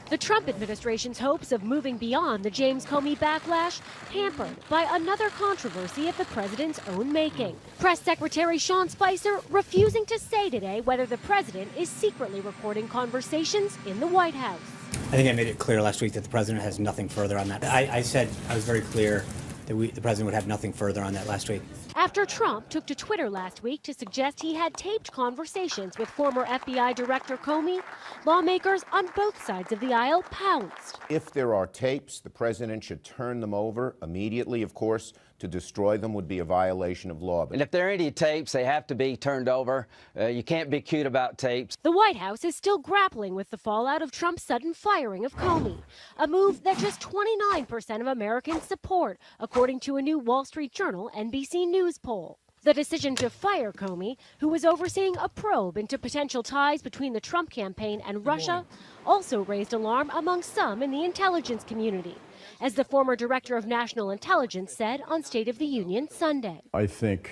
The Trump administration's hopes of moving beyond the James Comey backlash hampered by another controversy of the president's own making. Press Secretary Sean Spicer refusing to say today whether the president is secretly recording conversations in the White House. I think I made it clear last week that the president has nothing further on that. I said I was very clear that the president would have nothing further on that last week. After Trump took to Twitter last week to suggest he had taped conversations with former FBI Director Comey, lawmakers on both sides of the aisle pounced. If there are tapes, the president should turn them over immediately, of course. To destroy them would be a violation of law. And if there are any tapes, they have to be turned over. You can't be cute about tapes. The White House is still grappling with the fallout of Trump's sudden firing of Comey, a move that just 29% of Americans support, according to a new Wall Street Journal NBC News poll. The decision to fire Comey, who was overseeing a probe into potential ties between the Trump campaign and Russia, also raised alarm among some in the intelligence community, as the former director of national intelligence said on State of the Union Sunday. I think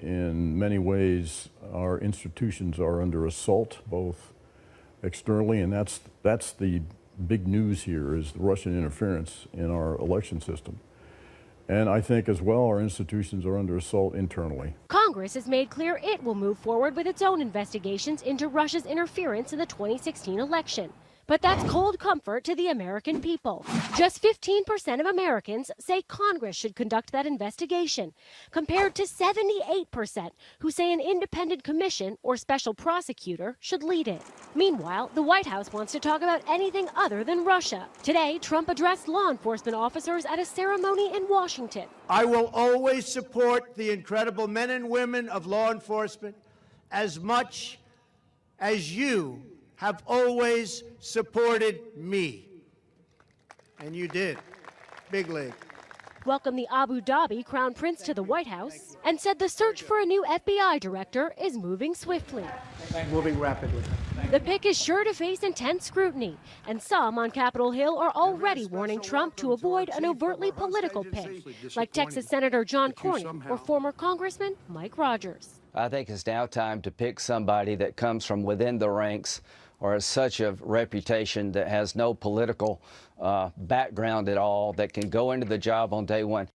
in many ways our institutions are under assault, both externally, and that's the big news here, is the Russian interference in our election system. And I think as well our institutions are under assault internally. Congress has made clear it will move forward with its own investigations into Russia's interference in the 2016 election. But that's cold comfort to the American people. Just 15% of Americans say Congress should conduct that investigation, compared to 78% who say an independent commission or special prosecutor should lead it. Meanwhile, the White House wants to talk about anything other than Russia. Today, Trump addressed law enforcement officers at a ceremony in Washington. I will always support the incredible men and women of law enforcement as much as you have always supported me. And you did. Big league. Welcomed the Abu Dhabi Crown Prince to the White House and said the search for a new FBI director is moving swiftly. Moving rapidly. The pick is sure to face intense scrutiny, and some on Capitol Hill are already warning Trump to avoid an overtly political pick, like Texas Senator John Cornyn or former Congressman Mike Rogers. I think it's now time to pick somebody that comes from within the ranks or has such a reputation that has no political background at all, that can go into the job on day one.